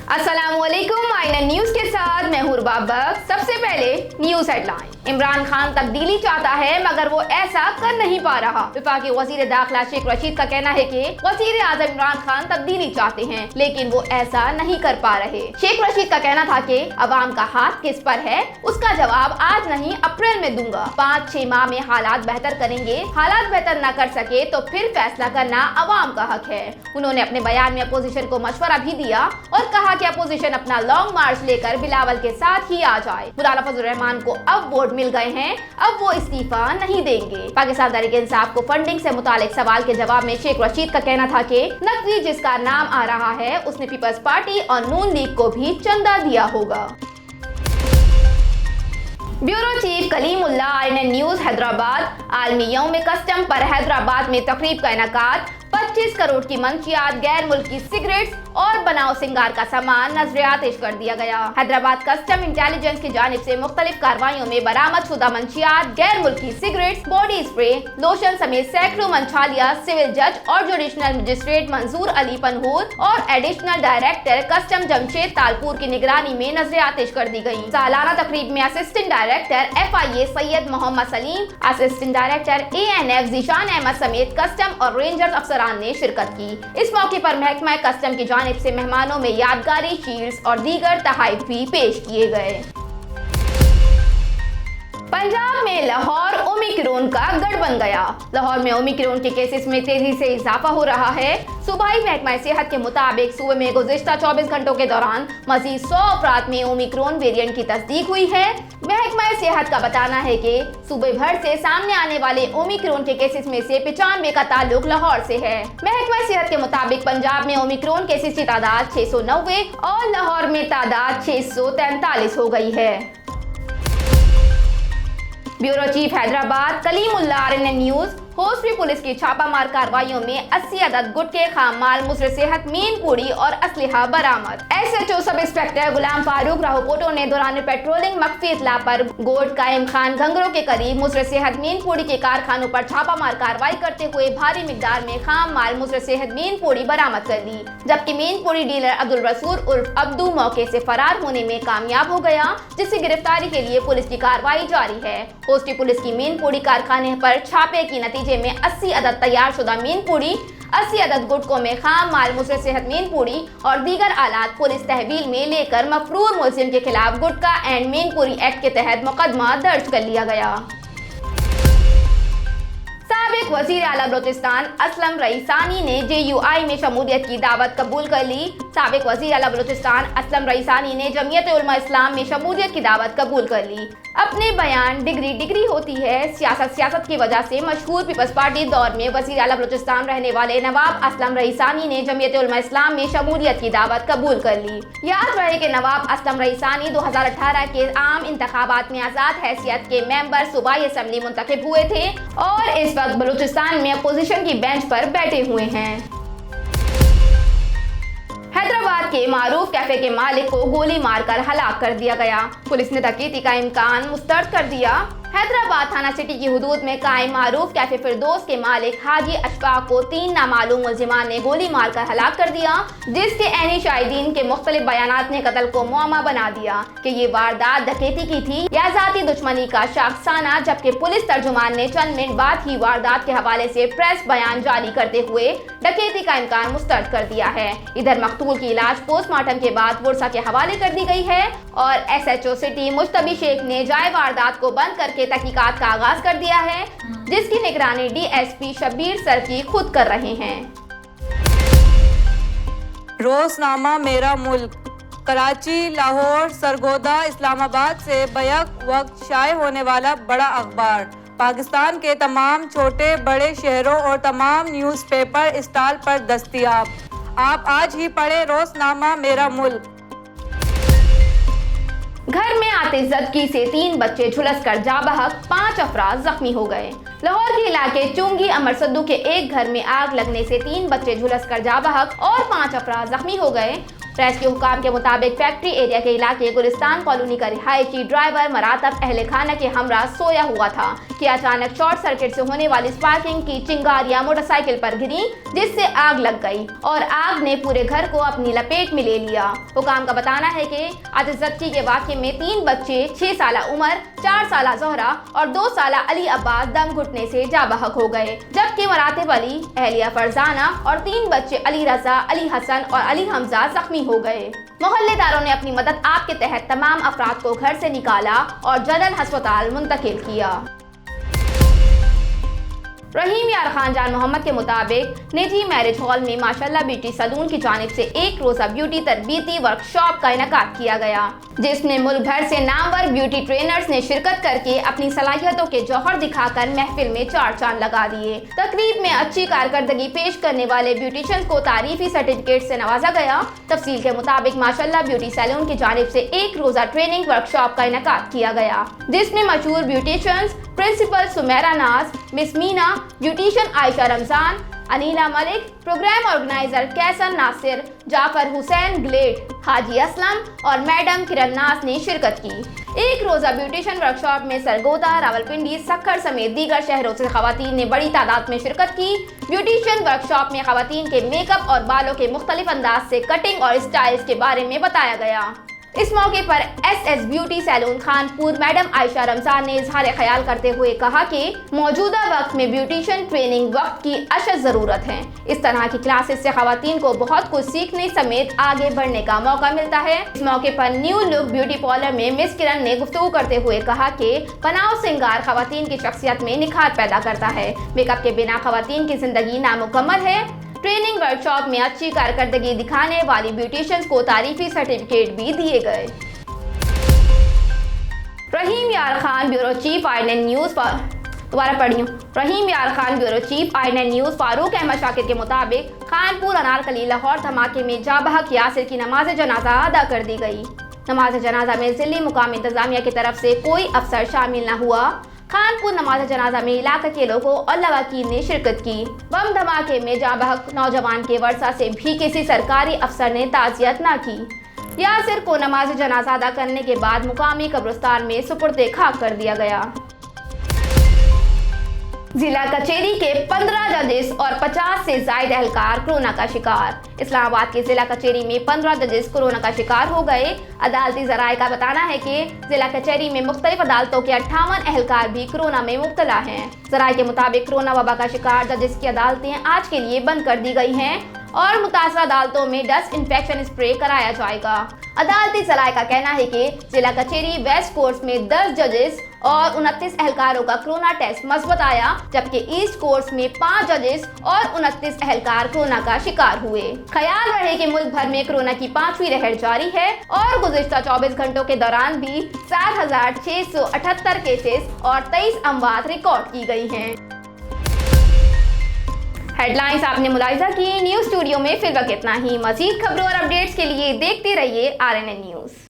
अस्सलामुअलैकुम। INN news के साथ मैं हूं बाबक। सबसे पहले न्यूज हेडलाइन। इमरान खान तब्दीली चाहता है मगर वो ऐसा कर नहीं पा रहा। वफाकी वजीर दाखिला शेख रशीद का कहना है कि वजीर आजम इमरान खान तब्दीली चाहते हैं लेकिन वो ऐसा नहीं कर पा रहे। शेख रशीद का कहना था कि अवाम का हाथ किस पर है, उसका जवाब आज नहीं अप्रैल में दूंगा। 5-6 माह में हालात बेहतर करेंगे, हालात बेहतर न कर सके तो फिर फैसला करना अवाम का हक है। उन्होंने अपने बयान में अपोजिशन को मशवरा भी दिया और कहा कि अपोजिशन अपना लॉन्ग मार्च लेकर बिलावल के साथ ही आ जाए। मुलाना फजल रहमान को अब वोट मिल गए हैं, अब वो इस्तीफा नहीं देंगे। पाकिस्तान तहरीक इंसाफ को फंडिंग से मुतालिक सवाल के जवाब में शेख रशीद का कहना था कि नकवी जिसका नाम आ रहा है उसने पीपल्स पार्टी और नून लीग को भी चंदा दिया होगा। Bureau chief Kalimullah, INN news Hyderabad. आलमी यौम कस्टम पर हैदराबाद में तकरीब का इनेकाद। 25 करोड़ की मंशियात, गैर मुल्की सिगरेट्स और बनाओ सिंगार का सामान नजरियातिश कर दिया गया। हैदराबाद कस्टम इंटेलिजेंस की जानिब से मुख्तलिफ कार्रवाइयों में बरामद शुदा मंशियात, गैर मुल्की सिगरेट्स, बॉडी स्प्रे, लोशन समेत सैकड़ों मंशालिया सिविल जज और जुडिशनल मजिस्ट्रेट मंजूर अली पनहूर और additional director custom Jamshed Talpur की निगरानी में नजरियातिश कर दी गयी। सालाना तकरीब में assistant director FIA Syed Mohammad Saleem, assistant director ANF Zeeshan Ahmed समेत कस्टम और रेंजर्स अफसरान ने शिरकत की। इस मौके पर महकमा कस्टम की जानिब से मेहमानों में यादगारी शील्ड्स और दीगर तोहफे भी पेश किए गए। पंजाब में लाहौर ओमिक्रॉन का गढ़ बन गया। लाहौर में ओमिक्रॉन के केसेस में तेजी से इजाफा हो रहा है। सूबाई महकमा सेहत के मुताबिक सूबे में गुज़िश्ता 24 घंटों के दौरान मजीद 100 अफराद में ओमिक्रॉन वेरिएंट की तस्दीक हुई है। महकमा सेहत का बताना है कि सूबे भर से सामने आने वाले ओमिक्रॉन के केसेस में से 95 का ताल्लुक लाहौर से है। महकमा सेहत के मुताबिक पंजाब में ओमिक्रॉन केसेस की तादाद 690 और लाहौर में तादाद 643 हो गई है। Bureau chief Hyderabad Kalimullah, INN news. होस्टरी पुलिस की छापामार कार्रवाइयों में 80 अदद गुटके, खाम माल, मुसर सेहत, मीन पूड़ी और असलहा बरामद। SHO सब इंस्पेक्टर गुलाम फारूक राहुपोटो ने दौरान पेट्रोलिंग मख्फी इतला पर गोट कायम खान घंगरों के करीब मुसर सेहत मीन पूड़ी के कारखानों पर छापामार कार्रवाई करते हुए भारी मिकदार में खाम माल, मुसर सेहत, मीन पूड़ी बरामद कर ली, जबकि मीन पूड़ी डीलर अब्दुल रसूल उर्फ अब्दू मौके से फरार होने में कामयाब हो गया, जिसकी गिरफ्तारी के लिए पुलिस की कार्रवाई जारी है। होस्टरी पुलिस की मीन पूड़ी कारखाने पर छापे की नतीजे में 80 अदद तैयार शुदा मीन पूड़ी, 80 अदद गुटकों में खाम माल, मुसर सेहत, मीन पूड़ी और दीगर आलात पुलिस तहवील में लेकर मफरूर मुलजिम के खिलाफ गुटका एंड मीन पूड़ी एक्ट के तहत मुकदमा दर्ज कर लिया गया। साबिक वजीर आला बलोचिस्तान असलम रईसानी ने JUI में शमूलियत की दावत कबूल कर ली। साबिक वजीर आला बलोचिस्तान असलम रईसानी ने जमीयत उलमा इस्लाम में शमूलियत की दावत कबूल कर ली। अपने बयान डिग्री होती है, सियासत की वजह से मशहूर पीपल्स पार्टी दौर में वजीर आला बलोचिस्तान रहने वाले नवाब असलम रईसानी ने जमीयत उलमा इस्लाम में शमूलियत की दावत कबूल कर ली। याद रहे कि नवाब असलम रईसानी 2018 के आम इंतखाबात में आज़ाद हैसियत के मेंबर सूबाई असम्बली मुंतखब हुए थे और इस वक्त बलूचिस्तान में अपोजिशन की बेंच पर बैठे हुए हैं। हैदराबाद के मारूफ कैफे के मालिक को गोली मारकर हलाक कर दिया गया। पुलिस ने डकैती का इम्कान मुस्तरद कर दिया। हैदराबाद थाना सिटी की हुदूद में कायम मारूफ कैफे फिरदौस के मालिक हाजी अशफाक को 3 नामालूम मुलजिमान ने गोली मारकर हलाक कर दिया, जिसके ऐनी शाहिदीन के मुख्तलिफ बयानात ने कत्ल को मुअम्मा बना दिया कि ये वारदात डकैती की थी या जाती दुश्मनी का शाखसाना, जबकि पुलिस तर्जुमान ने चंद मिनट बाद ही वारदात के हवाले से प्रेस बयान जारी करते हुए डकैती का इम्कान मुस्तरद कर दिया है। इधर मकतूल की इलाज पोस्टमार्टम के बाद वुरसा के हवाले कर दी गई है और SHO सिटी मुश्तबी शेख ने जाए वारदात को बंद करके तहकीकात का आगाज कर दिया है, जिसकी निगरानी DSP शब्बीर सरकी खुद कर रहे हैं। रोजनामा मेरा मुल्क कराची, लाहौर, सरगोदा, इस्लामाबाद से बैक वक्त शाये होने वाला बड़ा अखबार पाकिस्तान के तमाम छोटे बड़े शहरों और तमाम न्यूज़पेपर स्टॉल पर दस्तयाब। आप आज ही पढ़े रोजनामा मेरा मुल्क। घर में आते जदगी से 3 बच्चे झुलसकर जा बहक, 5 अफराद जख्मी हो गए। लाहौर के इलाके चुंगी अमर सद्दू के एक घर में आग लगने से 3 बच्चे झुलसकर जा बहक और 5 अफराद जख्मी हो गए। रेस्क्यू हुकाम के मुताबिक फैक्ट्री एरिया के इलाके गुलिस्तान कॉलोनी का रिहायशी ड्राइवर मरातब अहले खाना के हमरा सोया हुआ था कि अचानक शॉर्ट सर्किट से होने वाली स्पार्किंग की चिंगारियां मोटरसाइकिल पर गिरी, जिससे आग लग गई और आग ने पूरे घर को अपनी लपेट में ले लिया। हुकाम का बताना है कि आज जख्मी के वाक़े में 3 बच्चे 6 साल उमर, 4 साल जोहरा और 2 साल अली अब्बास दम घुटने से जा बहक हो गए, जबकि मरातिब अली, अहलिया फरजाना और 3 बच्चे अली रजा, अली हसन और अली हमजा जख्मी हो गए। मोहल्लेदारों ने अपनी मदद आप के तहत तमाम अफराद को घर से निकाला और जनरल अस्पताल मुंतकिल किया। रहीम यार खान जान मोहम्मद के मुताबिक निजी मैरिज हॉल में माशाल्लाह ब्यूटी सलून की जानिब से एक रोज़ा ब्यूटी तरबीती वर्कशॉप का इनेकाद किया गया, जिसमें मुल्क भर से नामवर ब्यूटी ट्रेनर्स ने शिरकत करके अपनी सलाहियतों के जौहर दिखाकर महफिल में 4 चांद लगा दिए। तकरीब में अच्छी कारकर्दगी पेश करने वाले ब्यूटिशियंस को तारीफी सर्टिफिकेट से नवाजा गया। तफसील के मुताबिक माशाल्लाह ब्यूटी सैलून की जानिब से एक रोज़ा ट्रेनिंग वर्कशॉप का इनेकाद किया गया, जिसमें मशहूर beauticians principal Sumera Naz, miss Meena, beautician Ayesha Ramzan, Anila Malik, programme organiser Kaiser Nasir, Jafar Hussain Glade, Haji Aslam और मैडम किरण नास ने शिरकत की। एक रोज़ा ब्यूटिशियन वर्कशॉप में सरगोदा, रावलपिंडी, सक्खर समेत दीगर शहरों से खवातीन ने बड़ी तादाद में शिरकत की। ब्यूटिशियन वर्कशॉप में खवातीन के मेकअप और बालों के मुख्तलिफ अंदाज से कटिंग और स्टाइल्स के बारे में बताया गया। इस मौके पर SS beauty salon Khanpur madam Ayesha Ramzan ने इजहार ख्याल करते हुए कहा कि मौजूदा वक्त में ब्यूटिशियन ट्रेनिंग वक्त की अशद ज़रूरत है। इस तरह की क्लासेस से खवातीन को बहुत कुछ सीखने समेत आगे बढ़ने का मौका मिलता है। इस मौके पर न्यू लुक ब्यूटी पार्लर में मिस किरण ने गुफ्तगू करते हुए कहा कि पनाव सिंगार खवातीन की शख्सियत में निखार पैदा करता है। मेकअप के बिना खवातीन की जिंदगी नामुकम्मल है। ट्रेनिंग वर्कशॉप में अच्छी कारकर्दगी दिखाने वाली ब्यूटिशियंस को तारीफी सर्टिफिकेट भी दिए गए। Rahim Yar Khan bureau chief INN news Rahim Yar Khan bureau chief INN news Farooq Ahmed Shakir के मुताबिक खानपुर अनारकली लाहौर धमाके में जाबहक यासिर की नमाज जनाजा अदा कर दी गई। नमाज जनाजा में जिले मुकामी इंतजामिया की तरफ से कोई अफसर शामिल न हुआ। खानपुर नमाज जनाजा में इलाके के लोगों और लवाकीन ने शिरकत की। बम धमाके में जाबहक नौजवान के वर्षा से भी किसी सरकारी अफसर ने ताज़ियत न की। यासिर को नमाज जनाजा अदा करने के बाद मुकामी कब्रिस्तान में सुपुर्दे खाक कर दिया गया। जिला कचेरी के 15 जजेस और 50 से ज्यादा एहलकार कोरोना का शिकार। इस्लामाबाद की जिला कचेरी में 15 जजेस कोरोना का शिकार हो गए। अदालती जराये का बताना है कि जिला कचेरी में मुख्तलिफ अदालतों के 58 एहलकार भी कोरोना में मुब्तला हैं। जराये के मुताबिक कोरोना वबा का शिकार जजेस की अदालतें आज के लिए बंद कर दी गई हैं और मुतासरा अदालतों में डस्ट इन्फेक्शन स्प्रे कराया जाएगा। अदालती जराये का कहना है कि जिला कचेरी वेस्ट कोर्स में 10 जजेस और 29 एहलकारों का कोरोना टेस्ट मस्बत आया, जबकि ईस्ट कोर्स में 5 जजेस और 29 एहलकार कोरोना का शिकार हुए। ख्याल रहे कि मुल्क भर में कोरोना की 5वीं लहर जारी है और गुज़िश्ता 24 घंटों के दौरान भी 7,678 केसेस और 23 अमवात रिकॉर्ड की गई हैं। हेडलाइंस आपने मुलाहिजा की। न्यूज़ स्टूडियो में फिर वक्त इतना ही। मज़ीद खबरों और अपडेट्स के लिए देखते रहिए RNN न्यूज़।